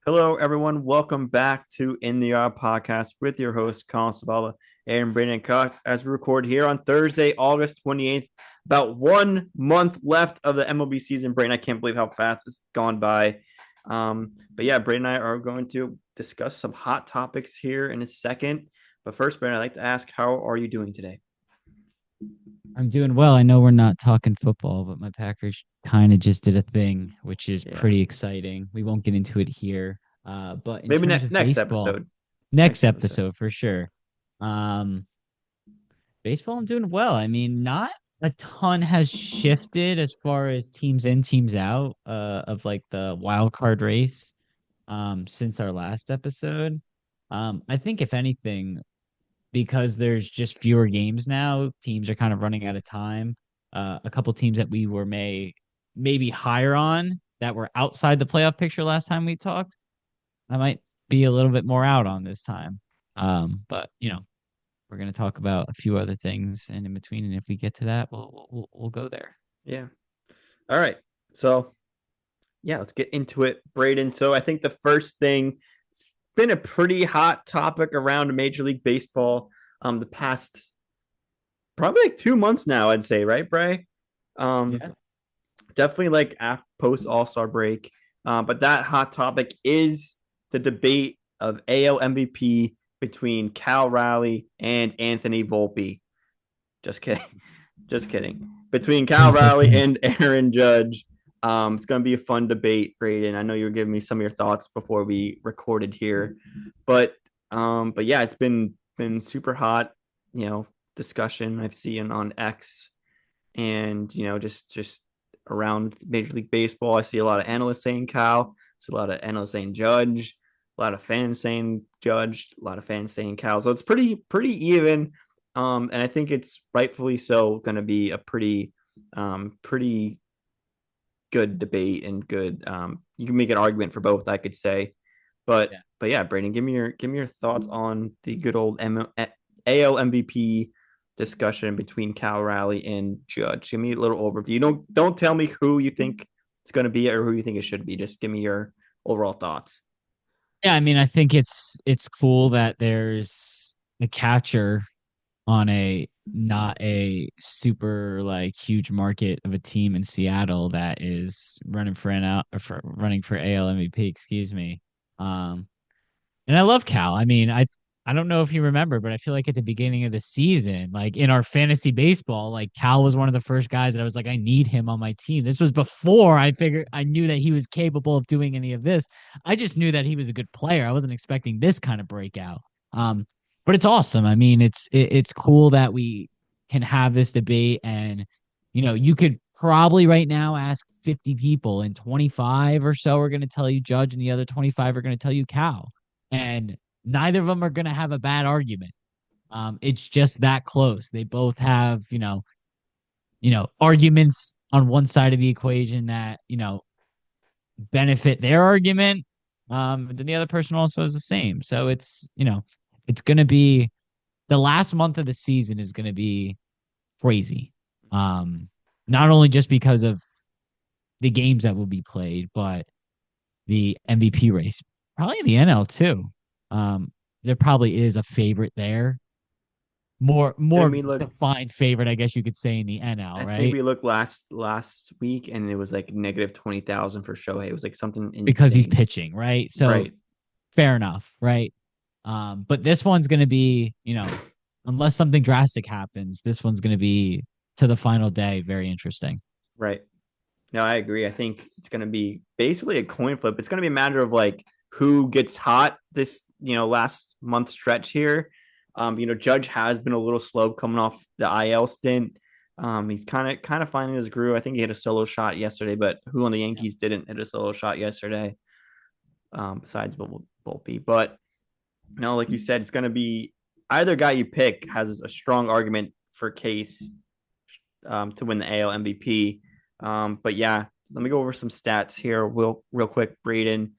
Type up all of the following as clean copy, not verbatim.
Hello, everyone. Welcome back to In the Yard podcast with your host, Collin and Braeden Cox, as we record here on Thursday, August 28th. About 1 month left of the MLB season. Braeden, I can't believe how fast it's gone by. But yeah, Braeden and I are going to discuss some hot topics here in a second. But first, Braeden, I'd like to ask, how are you doing today? I'm doing well. I know we're not talking football, but my Packers kind of just did a thing, which is Yeah, pretty exciting. We won't get into it here. But in maybe terms of next baseball, episode. next Next episode. episode for sure. Um, Baseball, I'm doing well. I mean, not a ton has shifted as far as teams in, teams out, of like the wild card race, since our last episode. I think if anything, because there's just fewer games now. Teams are kind of running out of time. A couple teams that we were maybe higher on that were outside the playoff picture last time we talked, I might be a little bit more out on this time. But we're gonna talk about a few other things and in between, and if we get to that, we'll go there. Yeah. All right. So yeah, let's get into it, Braeden. So I think the first thing, it's been a pretty hot topic around Major League Baseball the past probably like 2 months now, I'd say, right, Bray? Um Yeah. Definitely like after post All-Star break. But that hot topic is the debate of AL MVP between Cal Raleigh and Anthony Volpe. Just kidding. Just kidding. Between Cal Raleigh and Aaron Judge. It's going to be a fun debate, Braeden. I know you were giving me some of your thoughts before we recorded here, but yeah, it's been super hot. Discussion I've seen on X, and just around Major League Baseball. I see a lot of analysts saying Cal. I see a lot of analysts saying Judge. A lot of fans saying Judge. A lot of fans saying Cal. So it's pretty even. And I think it's rightfully so going to be a pretty good debate and good. You can make an argument for both, I could say, but yeah, Braeden, give me your thoughts on the good old AL MVP discussion between Cal Raleigh and Judge. Give me a little overview. Don't tell me who you think it's going to be or who you think it should be. Just give me your overall thoughts. Yeah, I mean, I think it's cool that there's a catcher on a not a super like huge market of a team in Seattle that is running for an out for running for AL MVP, excuse me. Um and I love Cal. I mean, I don't know if you remember, but I feel like at the beginning of the season, like in our fantasy baseball, like Cal was one of the first guys that I was like, I need him on my team. This was before I knew that he was capable of doing any of this. I just knew that he was a good player. I wasn't expecting this kind of breakout. Um, but it's awesome. I mean, it's cool that we can have this debate, and you could probably right now ask 50 people, and 25 or so are going to tell you Judge, and the other 25 are going to tell you Cal, and neither of them are going to have a bad argument. It's just that close. They both have, arguments on one side of the equation that, benefit their argument. Then the other person also is the same. So it's going to be the last month of the season is going to be crazy. Um, Not only just because of the games that will be played, but the MVP race, probably in the NL too. There probably is a favorite there, I more mean, look, defined favorite, I guess you could say, in the NL, I think right? we looked last week and it was like negative 20,000 for Shohei. It was like something Because he's insane. pitching, right? So Right. fair enough, right? But this one's gonna be, unless something drastic happens, this one's gonna be to the final day, very interesting. Right. No, I agree. I think it's going to be basically a coin flip. It's going to be a matter of like who gets hot this, last month stretch here. Judge has been a little slow coming off the IL stint. He's kind of finding his groove. I think he hit a solo shot yesterday, but who on the Yeah. Yankees didn't hit a solo shot yesterday? Besides Volpe. But no, like you said, it's going to be either guy you pick has a strong argument for Case to win the AL MVP. But yeah, let me go over some stats here real quick, Braeden.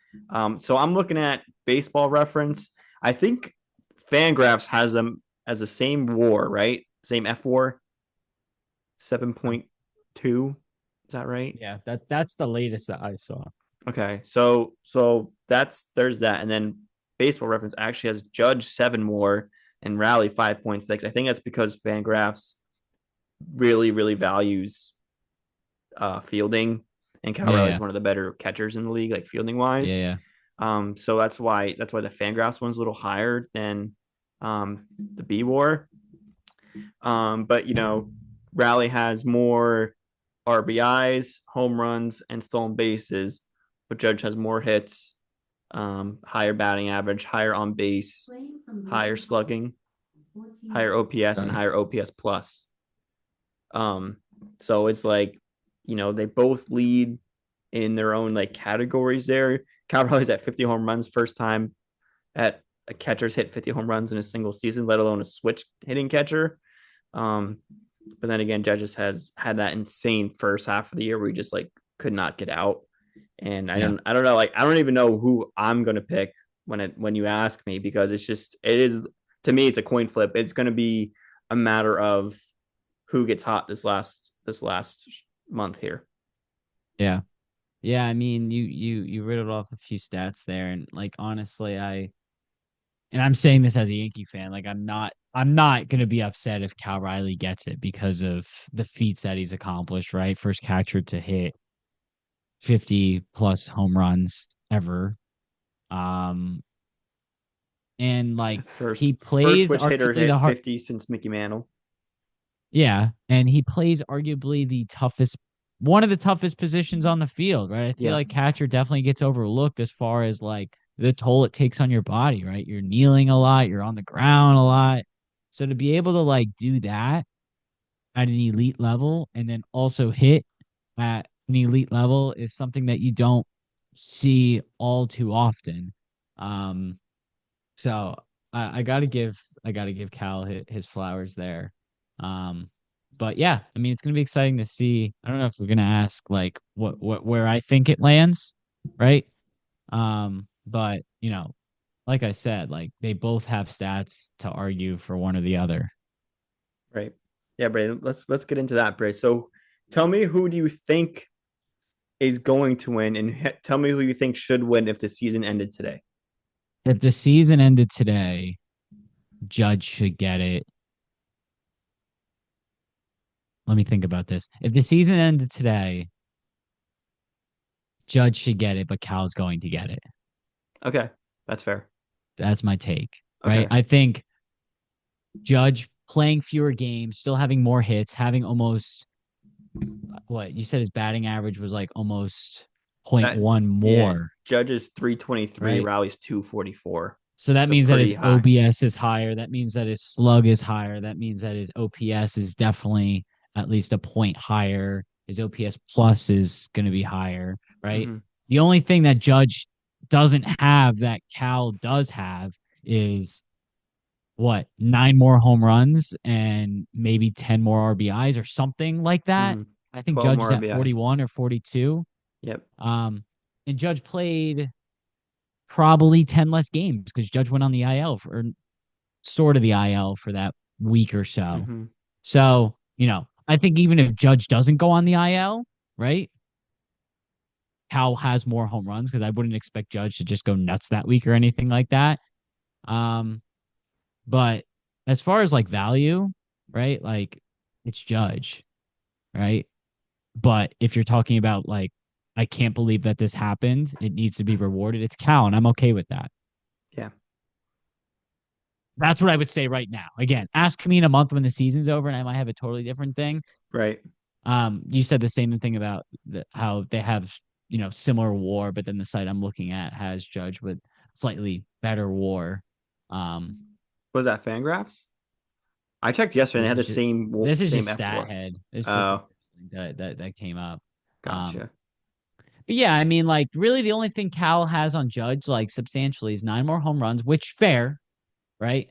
So I'm looking at Baseball Reference. I think Fangraphs has them as the same WAR, right? Same F WAR, Uh, 7.2. Is that right? Yeah, that's the latest that I saw. Okay, so there's that, and then Baseball Reference actually has Judge 7 more and Raleigh 5.6. I think that's because Fangraphs really values fielding, and Cal Yeah, Raleigh is yeah, one of the better catchers in the league, like fielding wise. yeah, So that's why the Fangraphs one's a little higher than the B War. But Raleigh has more RBIs, home runs, and stolen bases, but Judge has more hits, higher batting average, higher on base, higher slugging, higher OPS, and yeah. higher OPS plus. Um, so it's like, they both lead in their own like categories there. Cal Raleigh's at 50 home runs, first time at a catcher's hit 50 home runs in a single season, let alone a switch hitting catcher. Um, but then again, Judges has had that insane first half of the year where he just like could not get out. And I Yeah. don't I don't know, like I don't even know who I'm gonna pick when you ask me, because it is, to me it's a coin flip. It's gonna be a matter of who gets hot this last month here. Yeah. Yeah, I mean, you riddled off a few stats there, and like honestly, and I'm saying this as a Yankee fan, like I'm not gonna be upset if Cal Riley gets it because of the feats that he's accomplished, right? First catcher to hit 50 plus home runs ever. Um, and like First he first plays switch hitter arguably hit the hard, 50 since Mickey Mantle. yeah, and he plays arguably the toughest, one of the toughest positions on the field, right? I feel Yeah. like catcher definitely gets overlooked as far as like the toll it takes on your body, right? You're kneeling a lot, you're on the ground a lot. So to be able to like do that at an elite level and then also hit at an elite level is something that you don't see all too often. Um, so I gotta give Cal his flowers there. Um, but yeah, I mean it's gonna be exciting to see. I don't know if we're gonna ask like what where I think it lands, right? But like I said, like they both have stats to argue for one or the other. Right. Yeah, Brady. Let's get into that, Brady. So tell me, who do you think is going to win, and tell me who you think should win if the season ended today. If the season ended today, Judge should get it. Let me think about this. If the season ended today, Judge should get it, but Cal's going to get it. Okay, that's fair. That's my take, right? Okay. I think Judge playing fewer games, still having more hits, having almost what you said his batting average was like almost point That one yeah, more, Judge's 323, right? Rally's 244. So that So means that his pretty high. OBS is higher. That means that his slug is higher. That means that his OPS is definitely at least a point higher. His OPS plus is going to be higher, right? Mm-hmm. The only thing that Judge doesn't have that Cal does have is what, nine more home runs and maybe 10 more RBIs or something like that. Mm-hmm. I think 12 Judge more is at RBIs. 41 or 42. Yep. Um, and Judge played probably 10 less games because Judge went on the IL for sort of the IL for that week or so. Mm-hmm. So, I think even if Judge doesn't go on the IL, right? Cal has more home runs because I wouldn't expect Judge to just go nuts that week or anything like that. Um, but as far as like value, right? Like it's Judge, right? But if you're talking about like, I can't believe that this happened, it needs to be rewarded. It's Cal, and I'm okay with that. Yeah. That's what I would say right now. Again, ask me in a month when the season's over, and I might have a totally different thing. Right. You said the same thing about how they have similar WAR, but then the site I'm looking at has Judge with slightly better WAR. Um, Was that Fangraphs? I checked yesterday and they this had is the just same this is same just F stat war. head. It's just the Oh, first thing that came up. Um, gotcha. but yeah, I mean, like really, the only thing Cal has on Judge like substantially is nine more home runs, which fair, right?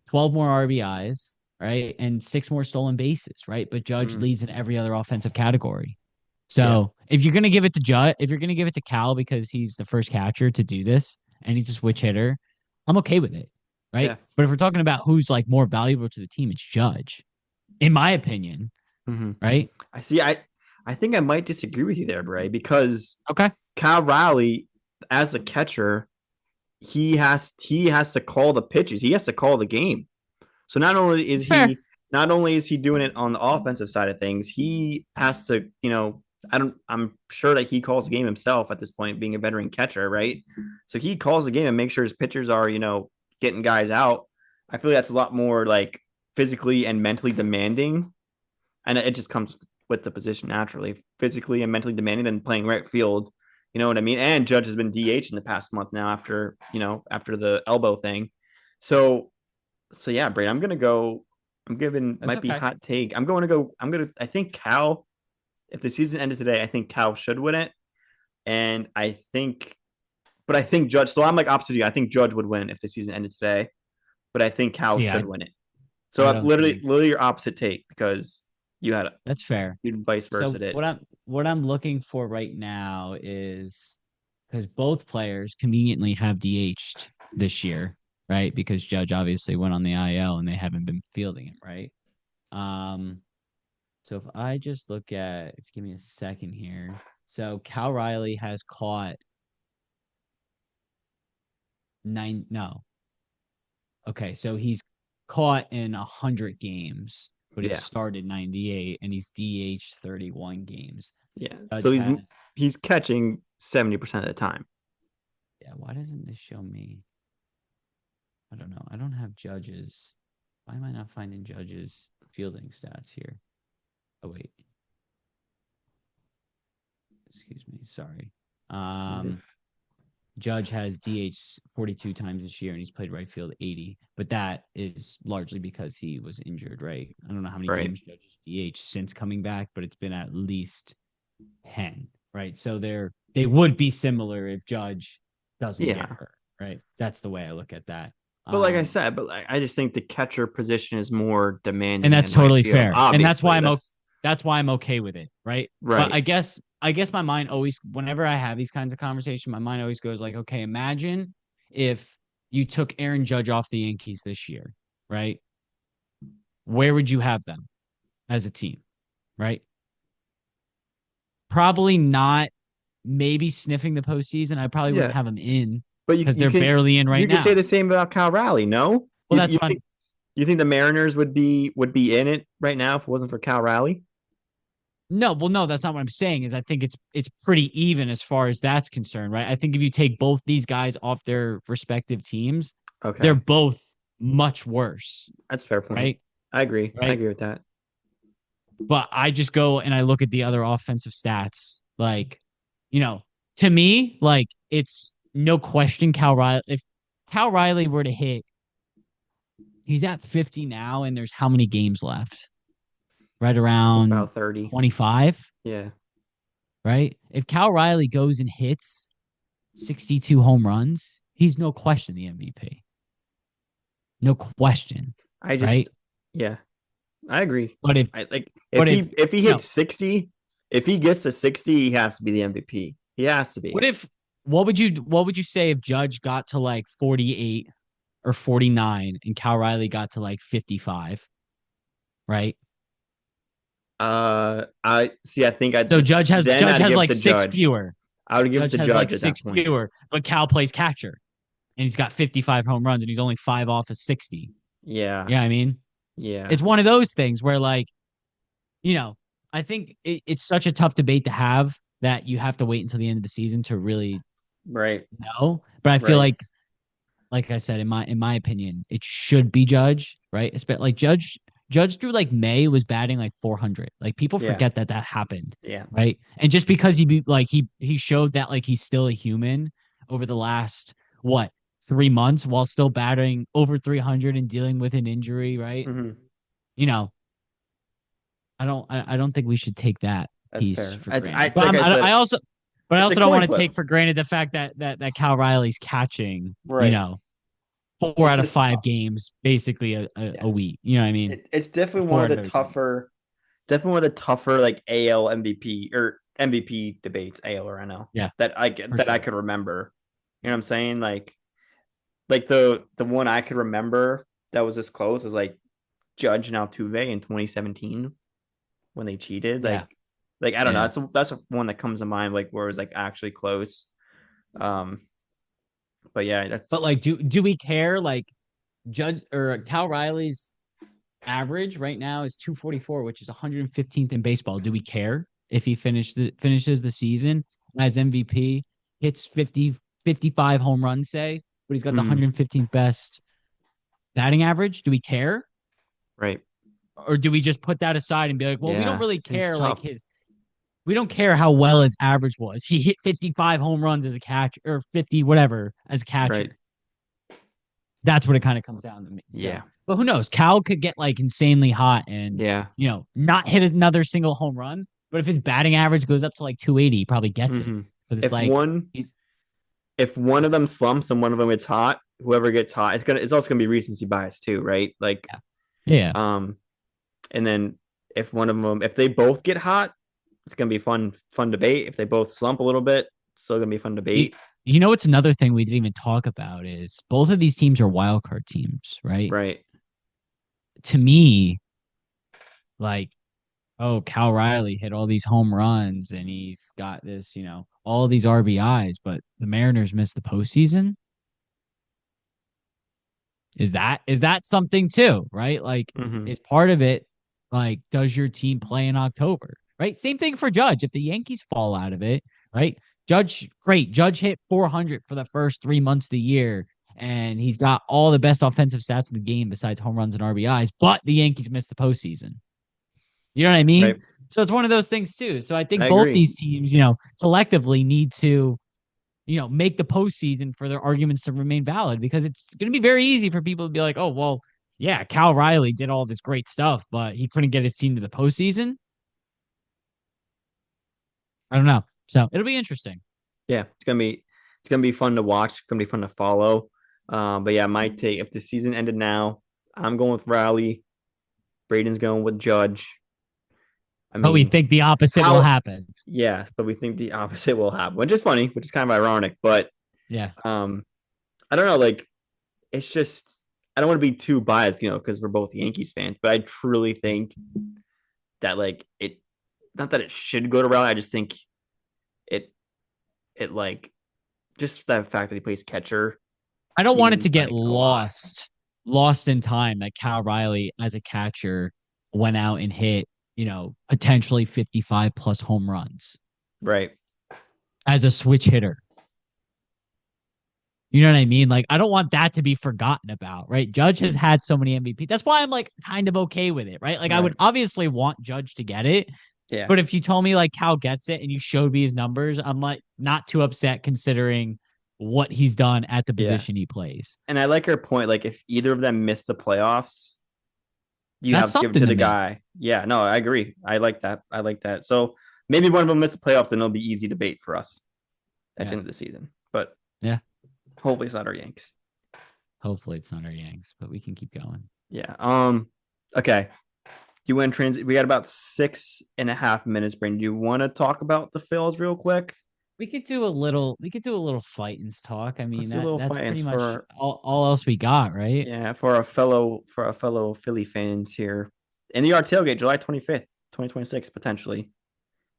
12 more RBIs, right? And six more stolen bases, right? But Judge Mm. leads in every other offensive category. Yeah. So if you're gonna give it to Judd, if you're gonna give it to Cal because he's the first catcher to do this and he's a switch hitter, I'm okay with it. Right. Yeah. But if we're talking about who's like more valuable to the team, it's Judge, in my opinion. Mm-hmm. Right. I see. I think I might disagree with you there, Bray, because Okay. Cal Raleigh, as the catcher, he has to call the pitches. He has to call the game. So Fair. not only is he doing it on the offensive side of things, he has to, I'm sure that he calls the game himself at this point, being a veteran catcher, right? So he calls the game and makes sure his pitchers are, getting guys out. I feel like that's a lot more like physically and mentally demanding. And it just comes with the position naturally, physically and mentally demanding than playing right field. You know what I mean? And Judge has been DH in the past month now after the elbow thing. So yeah, Braden, I'm gonna go. I'm giving That's might be okay. hot take. I'm going to go. I think Cal. If the season ended today, I think Cal should win it, and I think Judge. So I'm like opposite of you. I think Judge would win if the season ended today, but I think Cal See, should win it. So I I'm don't think literally your opposite take because you had that's fair. you vice So versa it. what I'm looking for right now is because both players conveniently have DH'd this year, right? Because Judge obviously went on the IL and they haven't been fielding him, right? Um, so if I just look at, if you give me a second here, so Cal Riley has caught nine, no, okay, so he's caught in 100 games, but he Yeah, started 98 and he's DH 31 games. yeah. So Judge has, he's catching 70% of the time. yeah, why doesn't this show me? I don't know. I don't have Judges. Why am I not finding Judges fielding stats here? Oh, wait. Excuse me. Sorry. Um, Judge has DH 42 times this year and he's played right field 80, but that is largely because he was injured, right? I don't know how many Right. games Judge has DH since coming back, but it's been at least 10, right? So they would be similar if Judge doesn't get Yeah. hurt, right? That's the way I look at that. But like I Um, said, I just think the catcher position is more and demanding that's than right totally field. fair. And Obviously, that's why I'm okay with it, right? But right. I guess my mind always, whenever I have these kinds of conversations, my mind always goes like, okay, imagine if you took Aaron Judge off the Yankees this year, right? Where would you have them as a team, right? Probably not. Maybe sniffing the postseason. I probably wouldn't Yeah. have them in But because they're barely in right you can say now. the same about Cal Raleigh, no? Well, that's what I'm. You think the Mariners would be in it right now if it wasn't for Cal Raleigh? No, well, no, that's not what I'm saying. Is I think it's pretty even as far as that's concerned, right? I think if you take both these guys off their respective teams, they're Okay. both much worse, That's a fair point. right? I agree. I Right. agree with that. But I just go and I look at the other offensive stats. Like, you know, to me, like it's no question Cal Riley. If Cal Riley were to hit, he's at 50 now, and there's how many games left? Right around About 30. 25, Yeah. right? If Cal Riley goes and hits 62 home runs, he's no question the MVP. No question, I just right? yeah, I agree. But if I like but if he you know, hits 60, if he gets to 60, he has to be the MVP. He has to what be. if what would you say if Judge got to like 48 or 49 and Cal Riley got to like 55, right? I see. I think So Judge I'd has give it like to six Judge. fewer. I would give it Judge to has like Judge at six that point. fewer, but Cal plays catcher and he's got 55 home runs and he's only 5 off of 60. Yeah, Yeah, I mean, yeah, it's one of those things where like, you know, I think it's such a tough debate to have that you have to wait until the end of the season to really right, know. But I feel right. like I said, in my opinion, it should be Judge, right? Especially like Judge through like May was batting like 400. Like people Yeah, forget that happened, yeah. right? And just because he showed that like he's still a human over the last what 3 months while still batting over 300 and dealing with an injury, right? Hmm. You know, I don't think we should take that That's piece fair. for It's I granted. But like I said, I it's a also don't coin want to flip. take for granted the fact that Cal Riley's catching, Right. 4 It's out of just 5 games, basically a yeah. week. You know what I mean? It's definitely one Four of out the of every 5. tougher like AL MVP or MVP debates, AL or NL Yeah, for that I sure. could remember. You know what I'm saying? Like the one I could remember that was this close is like Judge and Altuve in 2017 when they cheated. Yeah, Like I don't know. Yeah. That's one that comes to mind, like where it was like actually close. Um, but yeah, But that's like, do we care? Like, Judge or Cal Riley's average right now is 244, which is 115th in baseball. Do we care if he finishes the season as MVP, hits 50, 55 home runs, say, but he's got the mhm, 115th best batting average? Do we care? right. Or do we just put that aside and be like, well, we don't Yeah, really it's care like tough. his we don't care how well his average was. He hit 55 home runs as a catcher or 50 whatever as a Right. catcher. That's what it kind of comes down to me. So, Yeah. but who knows? Cal could get like insanely hot and, Yeah. not hit another single home run. But if his batting average goes up to like 280, he probably gets it hmm because it's If like one he's, if one of them slumps and one of them gets hot, whoever gets hot, it's also gonna be recency bias too, right? Like, yeah, yeah. um, and then if they both get hot, it's gonna be fun debate. If they both slump a little bit, it's still gonna be fun You, debate. you know, what's another thing we didn't even talk about is both of these teams are wild card teams, right? Right. To me, like, oh, Cal Riley hit all these home runs and he's got this, all these RBIs, but the Mariners missed the postseason. Is that something too, right? Like, hmm is part of it like does your team play in October? Right? Same thing for Judge. If the Yankees fall out of it, right? Judge, great. Judge hit 400 for the first 3 months of the year, and he's got all the best offensive stats in the game besides home runs and RBIs, but the Yankees missed the postseason. You know what I mean? Right. So it's one of those things too. So I I think both agree. these teams, collectively need to, make the postseason for their arguments to remain valid because it's going to be very easy for people to be like, oh, well, yeah, Cal Riley did all this great stuff, but he couldn't get his team to the postseason. I don't know. So it'll be interesting. Yeah, it's gonna be fun to watch. It's gonna be fun to follow. But yeah, my take if the season ended now, I'm going with Raleigh. Braden's going with Judge. I But we mean, think the opposite will how happen. yeah, but we think the opposite will happen, which is funny, which is kind of ironic. But Yeah. um, I don't know. Like, it's just I don't want to be too biased, because we're both Yankees fans. But I truly think that like it, not that it should go to Raleigh. I just think it it like just that fact that he plays catcher I don't want it to means get like a lot. lost in time that Cal Riley as a catcher went out and hit, potentially 55 plus home runs Right. as a switch hitter. You know what I mean? Like, I don't want that to be forgotten about, right? Judge has had so many MVP. That's why I'm like kind of okay with it, right? Like, I would Right. obviously want Judge to get it, Yeah. but if you told me like Cal gets it and you showed me his numbers, I'm like not too upset considering what he's done at the Yeah. position he plays. And I like her point. Like, if either of them miss the playoffs, you That's have to give it something to to the me. guy. Yeah. No, I agree. I like that. I like that. So maybe one of them miss the playoffs, and it'll be easy debate for us at the Yeah. end of the season. But Yeah. hopefully, it's not our Yanks. Hopefully it's not our Yanks, but we can keep going. Yeah. Okay. You want to We got about 6.5 minutes, Brandon. Do you want to talk about the Phils real quick? We could do a little Fightins talk. I Let's mean, do a little that's fighting pretty much for all else we got, right? yeah for our fellow Philly fans here. In the yard tailgate, July 25th, 2026, potentially.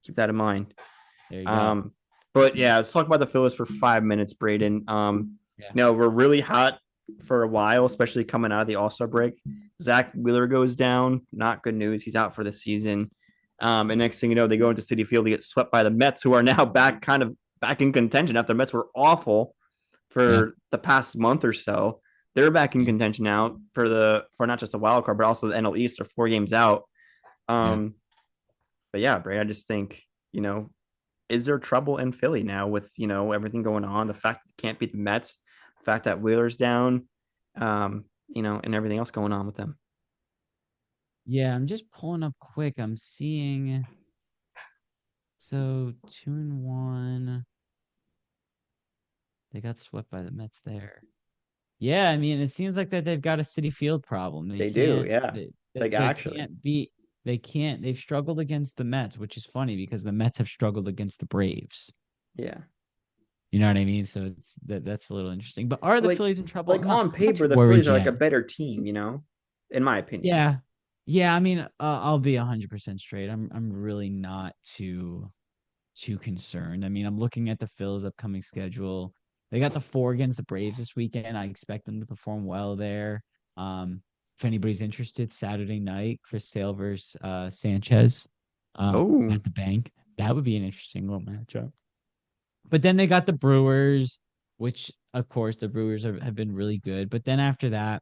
Keep that in mind. There you go. Um, but yeah, let's talk about the Phillies for 5 minutes, Braden. Yeah. We're really hot for a while, especially coming out of the All-Star break. Zach Wheeler goes down. Not good news. He's out for the season. And next thing you know, they go into Citi Field to get swept by the Mets, who are now back in contention after the Mets were awful Yeah. for the past month or so. They're back in Yeah. contention now for not just a wild card, but also the NL East. They're 4 games out. Yeah. Um, but yeah, Brad, I just think, is there trouble in Philly now with, everything going on? The fact that can't beat the Mets, the fact that Wheeler's down, and everything else going on with them. Yeah, I'm just pulling up quick. I'm seeing so 2-1. They got swept by the Mets there. Yeah, I mean, it seems like that they've got a City Field problem. They They do, can't yeah. they, Like they actually. can't beat they can't they've struggled against the Mets, which is funny because the Mets have struggled against the Braves. Yeah. You know what I mean? So that's a little interesting. But are But the like Phillies in trouble? like I'm not on I'm not too paper, the Phillies worried are like yet. a better team, in my opinion. Yeah. Yeah, I mean, I'll be 100% straight. I'm really not too concerned. I mean, I'm looking at the Phil's upcoming schedule. They got the four against the Braves this weekend. I expect them to perform well there. Um, if anybody's interested, Saturday night, Chris Sale versus Sanchez Oh, at the bank. That would be an interesting little matchup. But then they got the Brewers, which of course the Brewers have been really good. But then after that,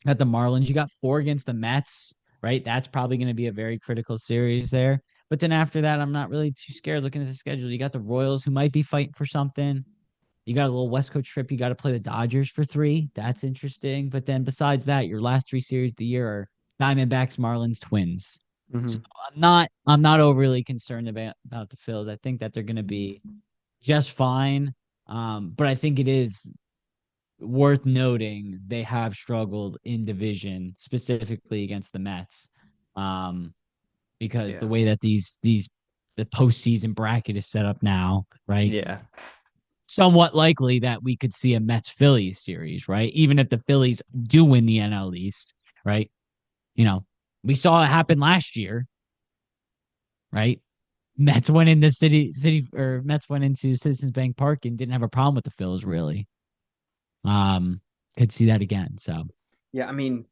got the Marlins. You got four against the Mets, right? That's probably going to be a very critical series there. But then after that, I'm not really too scared looking at the schedule. You got the Royals who might be fighting for something. You got a little West Coast trip. You got to play the Dodgers for three. That's interesting. But then besides that, your last three series of the year are Diamondbacks, Marlins, Twins. So hmm, I'm not overly concerned about the Phils. I think that they're going to be just fine. But I think it is worth noting they have struggled in division, specifically against the Mets, because the yeah, way that these the postseason bracket is set up now, right? yeah, Somewhat likely that we could see a Mets Phillies series, right? Even if the Phillies do win the NL East, right? You know, we saw it happen last year, right? Mets went into city or Mets went into Citizens Bank Park and didn't have a problem with the Phillies really. Um, could see that again. So yeah. I mean,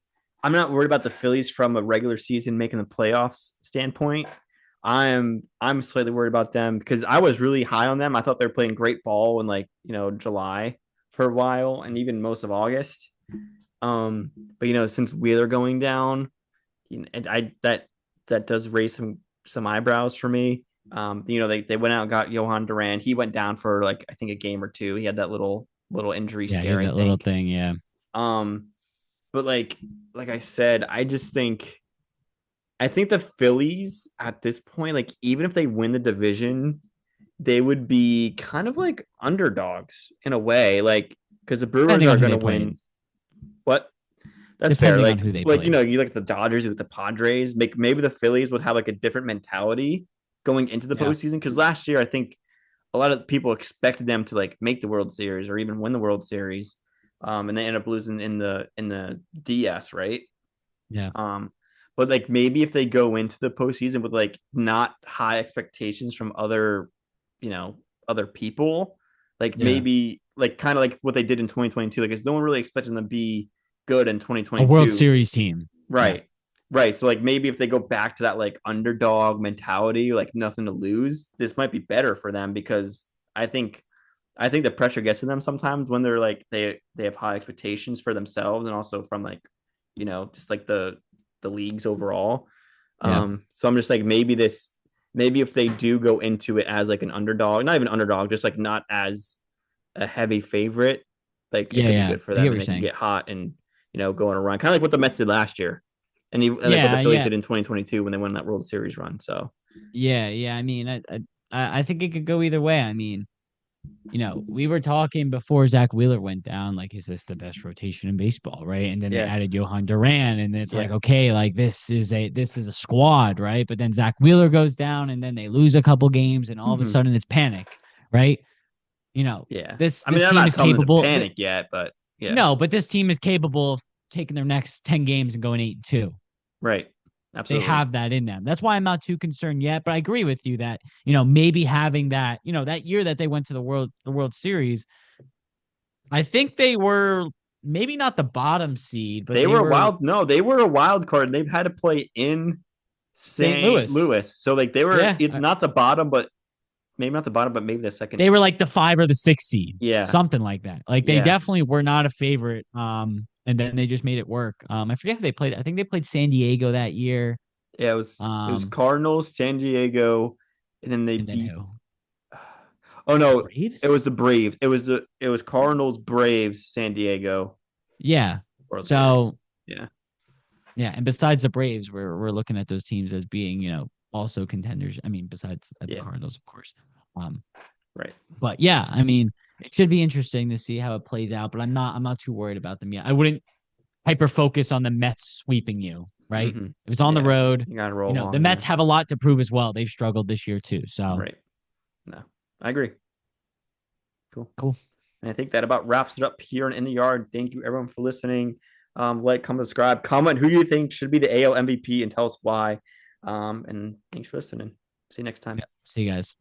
I'm not worried about the Phillies from a regular season making the playoffs standpoint. I'm slightly worried about them because I was really high on them. I thought they were playing great ball in like July for a while and even most of August. But since Wheeler going down, and I that does raise some eyebrows for me. They went out and got Johan Duran. He went down for like I think a game or two. He had that little injury yeah, he had scare, I that little think. thing. Yeah. Um, but like I said, I think the Phillies at this point, like even if they win the division, they would be kind of like underdogs in a way, like because the Brewers Depending are on who going they to played. win. What? That's fair. Depending on Like who they like played. you look at the Dodgers with the Padres. Maybe the Phillies would have like a different mentality going into the Yeah. postseason because last year I think a lot of people expected them to like make the World Series or even win the World Series, and they end up losing in the DS, right? Yeah. Um, but like maybe if they go into the postseason with like not high expectations from you know, other people, like Yeah. maybe like kind of like what they did in 2022, like, because no one really expected them to be good in A World 2022. Series team. Yeah. Right. Right. So like maybe if they go back to that like underdog mentality, like nothing to lose, this might be better for them because I think I think the pressure gets to them sometimes when they're like they have high expectations for themselves and also from like, just like the leagues overall. Yeah. So I'm just like maybe if they do go into it as like an underdog, not even underdog, just like not as a heavy favorite, like it Yeah. could be Yeah. good for I get them what and you're they can saying. get hot and go on a run, kind of like what the Mets did last year, and like what the Yeah. Phillies Yeah. did in 2022 when they won that World Series run. So Yeah. Yeah. I mean, I think it could go either way. I mean, we were talking before Zach Wheeler went down, like, is this the best rotation in baseball, right? And then they yeah, added Johan Duran, and it's like, yeah, okay, like this is a squad, right? But then Zach Wheeler goes down, and then they lose a couple games, and all of a mm-hmm. sudden it's panic, right? You know, Yeah. this I mean, this I'm team not is telling them to capable. panic yet, but yeah, No, but this team is capable of taking their next 10 games and going 8-2. right, They absolutely. have that in them. That's why I'm not too concerned yet. But I agree with you that, maybe having that, that year that they went to the World Series, I think they were maybe not the bottom seed, but They they were a were wild. No, they were a wild card. They've had to play in St. St. Louis. Louis, so like they were Yeah. not the bottom, but maybe not the bottom, but maybe the second. They were like the 5 or the 6 seed, Yeah, something like that. Like they yeah, definitely were not a favorite. And then they just made it work. I forget who they played. I think they played San Diego that year. yeah. It was Um, Cardinals, San Diego, and then they and then beat. who? Oh The no, it Braves? was the Braves. It was Cardinals, Braves, San Diego Yeah. World Series. So Yeah, yeah, and besides the Braves, we're looking at those teams as being, also contenders. I mean, besides at the yeah, Cardinals, of course. Um, right. but yeah, I mean, it should be interesting to see how it plays out. But I'm not too worried about them yet. I wouldn't hyper focus on the Mets sweeping you, right? Mm-hmm. It was on the Yeah, road. you gotta roll The along Mets there. have a lot to prove as well. They've struggled this year too. So Right. No, I agree. Cool. cool. And I think that about wraps it up here in the Yard. Thank you everyone for listening. Like, comment, subscribe, comment who you think should be the AL MVP and tell us why. And thanks for listening. See you next time. Yeah. See you guys.